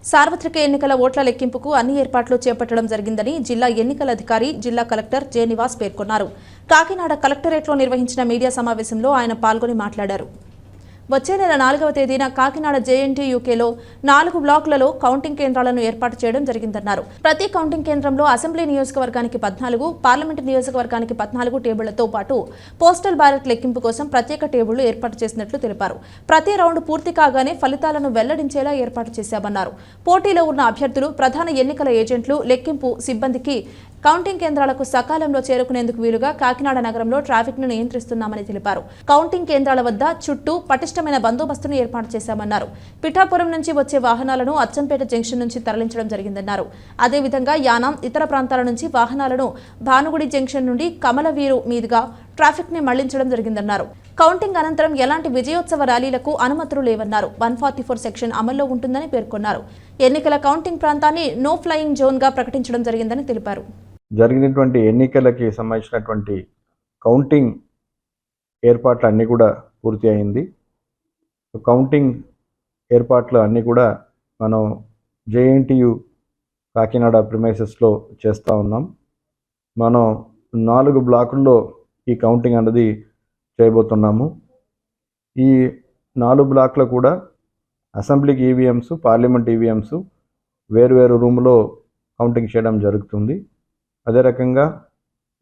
సార్వత్రిక ఎన్నికల ఓట్ల లెక్కింపుకు అన్ని ఏర్పాట్లు చేపట్టడం జరిగిందని జిల్లా ఎన్నికల అధికారి జిల్లా కలెక్టర్ జె నివాస్ పేర్కొన్నారు. కాకినాడ కలెక్టరేట్లో నిర్వహించిన మీడియా సమావేశంలో ఆయన పాల్గొని మాట్లాడారు. వచ్చే నెల 4వ తేదీన కాకినాడ జేఎన్టీయూకేలో 4 బ్లాకులలో కౌంటింగ్ కేంద్రాలను ఏర్పాటు చేయడం జరిగిందన్నారు. ప్రతి కౌంటింగ్ కేంద్రంలో అసెంబ్లీ నియోజకవర్గానికి 14, పార్లమెంటు నియోజకవర్గానికి 14 టేబుళ్లతో పాటు పోస్టల్ బ్యాలెట్ లెక్కింపు కోసం ప్రత్యేక టేబుళ్లు ఏర్పాటు చేసినట్లు తెలిపారు. ప్రతి రౌండ్ పూర్తి కాగానే ఫలితాలను వెల్లడించేలా ఏర్పాటు చేశామన్నారు. పోటీలో ఉన్న అభ్యర్థులు, ప్రధాన ఎన్నికల ఏజెంట్లు, లెక్కింపు సిబ్బందికి కౌంటింగ్ కేంద్రాలకు సకాలంలో చేరుకునేందుకు వీలుగా కాకినాడ నగరంలో ట్రాఫిక్ ను నియంత్రిస్తున్నామని తెలిపారు. కౌంటింగ్ కేంద్రాల వద్ద చుట్టూ పటిష్టమైన బందోబస్తును ఏర్పాటు చేశామన్నారు. పిఠాపురం నుంచి వచ్చే వాహనాలను అచ్చంపేట జంక్షన్ నుంచి తరలించడం జరిగిందన్నారు. అదేవిధంగా యానాం, ఇతర ప్రాంతాల నుంచి వాహనాలను భానుగుడి జంక్షన్ నుండి కమలవీరు మీదుగా ట్రాఫిక్ ని మళ్లించడం జరిగిందన్నారు. కౌంటింగ్ అనంతరం ఎలాంటి విజయోత్సవ ర్యాలీలకు అనుమతులు లేవన్నారు. 144 సెక్షన్ అమల్లో ఉంటుందని పేర్కొన్నారు. ఎన్నికల కౌంటింగ్ ప్రాంతాన్ని నో ఫ్లయింగ్ జోన్ గా ప్రకటించడం జరిగిందని తెలిపారు. జరిగినటువంటి ఎన్నికలకి సంబంధించినటువంటి కౌంటింగ్ ఏర్పాట్లు అన్నీ కూడా పూర్తి అయింది. కౌంటింగ్ ఏర్పాట్లు అన్నీ కూడా మనం జేఎన్టీయూ కాకినాడ ప్రిమైసెస్లో చేస్తూ ఉన్నాం. మనం 4 బ్లాకుల్లో ఈ కౌంటింగ్ అన్నది చేయబోతున్నాము. ఈ 4 బ్లాక్లో కూడా అసెంబ్లీకి ఈవీఎంస్, పార్లమెంట్ ఈవీఎంస్ వేరు రూమ్లో కౌంటింగ్ చేయడం జరుగుతుంది. అదే రకంగా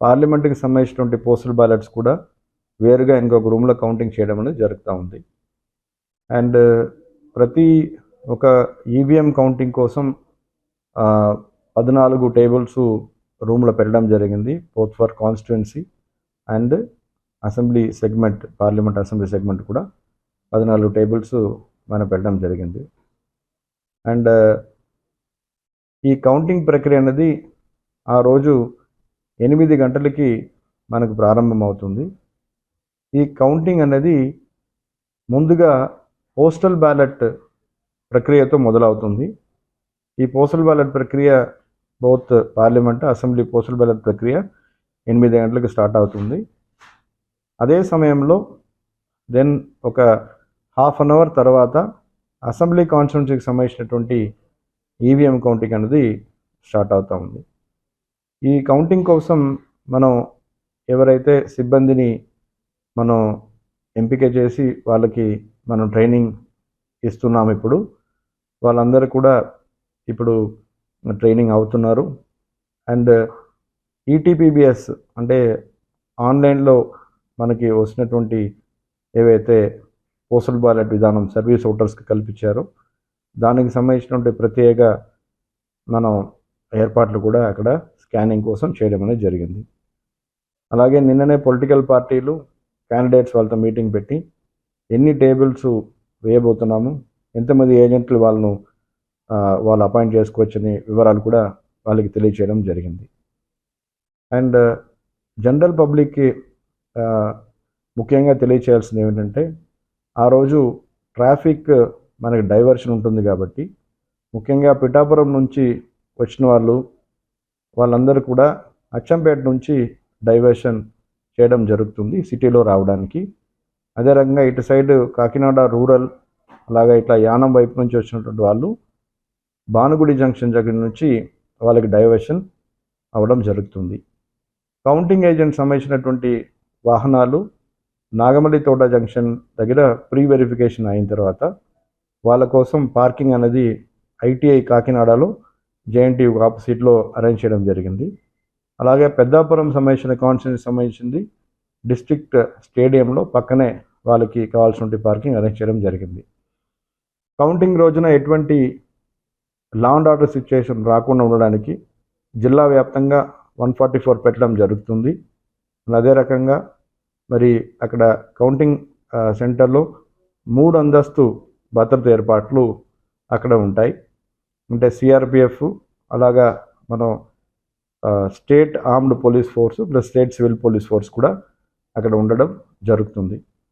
పార్లమెంట్కి సంబంధించినటువంటి పోస్టల్ బ్యాలెట్స్ కూడా వేరుగా ఇంకొక రూమ్లో కౌంటింగ్ చేయడం అనేది జరుగుతూ ఉంది. అండ్ ప్రతి ఒక ఈవీఎం కౌంటింగ్ కోసం 14 టేబుల్స్ రూమ్లో పెట్టడం జరిగింది. Both for constituency and assembly segment, parliament assembly segment కూడా 14 టేబుల్స్ మనం పెట్టడం జరిగింది. అండ్ ఈ కౌంటింగ్ ప్రక్రియ అనేది ఆ రోజు 8 గంటలకి మనకు ప్రారంభమవుతుంది. ఈ కౌంటింగ్ అనేది ముందుగా పోస్టల్ బ్యాలెట్ ప్రక్రియతో మొదలవుతుంది. ఈ పోస్టల్ బ్యాలెట్ ప్రక్రియ both parliament, assembly postal ballot ప్రక్రియ 8 గంటలకు స్టార్ట్ అవుతుంది. అదే సమయంలో దెన్ ఒక ½ అన్ అవర్ తర్వాత అసెంబ్లీ కాన్స్టిట్యున్సీకి సంబంధించినటువంటి ఈవీఎం కౌంటింగ్ అనేది స్టార్ట్ అవుతూ ఉంది. ఈ కౌంటింగ్ కోసం మనం ఎవరైతే సిబ్బందిని మనం ఎంపిక చేసి వాళ్ళకి మనం ట్రైనింగ్ ఇస్తున్నాము, ఇప్పుడు వాళ్ళందరూ కూడా ఇప్పుడు ట్రైనింగ్ అవుతున్నారు. అండ్ ఈటీపీబీఎస్ అంటే ఆన్లైన్లో మనకి వస్తున్నటువంటి ఏవైతే పోస్టల్ బ్యాలెట్ విధానం సర్వీస్ ఓటర్స్కి కల్పించారో దానికి సంబంధించినటువంటి ప్రత్యేక మనం ఏర్పాట్లు కూడా అక్కడ స్కానింగ్ కోసం చేయడం అనేది జరిగింది. అలాగే నిన్ననే పొలిటికల్ పార్టీలు, క్యాండిడేట్స్ వాళ్ళతో మీటింగ్ పెట్టి ఎన్ని టేబుల్స్ వేయబోతున్నాము, ఎంతమంది ఏజెంట్లు వాళ్ళు అపాయింట్ చేసుకోవచ్చని వివరాలు కూడా వాళ్ళకి తెలియచేయడం జరిగింది. అండ్ జనరల్ పబ్లిక్కి ముఖ్యంగా తెలియచేయాల్సింది ఏమిటంటే, ఆ రోజు ట్రాఫిక్ మనకి డైవర్షన్ ఉంటుంది కాబట్టి ముఖ్యంగా పిఠాపురం నుంచి వచ్చిన వాళ్ళందరూ కూడా అచ్చంపేట నుంచి డైవర్షన్ చేయడం జరుగుతుంది సిటీలో రావడానికి. అదే రకంగా ఇటు సైడ్ కాకినాడ రూరల్, అలాగే ఇట్లా యానం వైపు నుంచి వచ్చినటువంటి వాళ్ళు భానుగుడి జంక్షన్ దగ్గర నుంచి వాళ్ళకి డైవర్షన్ అవ్వడం జరుగుతుంది. కౌంటింగ్ ఏజెంట్ సంబంధించినటువంటి వాహనాలు నాగమల్లి తోట జంక్షన్ దగ్గర ప్రీ వెరిఫికేషన్ అయిన తర్వాత వాళ్ళ కోసం పార్కింగ్ అనేది ఐటీఐ కాకినాడలో జేఎన్టీయూ ఆపోజిట్లో అరేంజ్ చేయడం జరిగింది. అలాగే పెద్దాపురం సంబంధించిన కాన్స్టిట్యున్సీకి సంబంధించింది డిస్ట్రిక్ట్ స్టేడియంలో పక్కనే వాళ్ళకి కావాల్సిన పార్కింగ్ అరేంజ్ చేయడం జరిగింది. కౌంటింగ్ రోజున ఎటువంటి లా అండ్ ఆర్డర్ సిచ్యుయేషన్ రాకుండా ఉండడానికి జిల్లా వ్యాప్తంగా 144 పెట్టడం జరుగుతుంది. అదే రకంగా మరి అక్కడ కౌంటింగ్ సెంటర్లో 3 అంతస్తు భద్రత ఏర్పాట్లు అక్కడ ఉంటాయి. అంటే సిఆర్పిఎఫ్, అలాగా మనం state armed police force plus state civil police force కూడా అక్కడ ఉండడం జరుగుతుంది.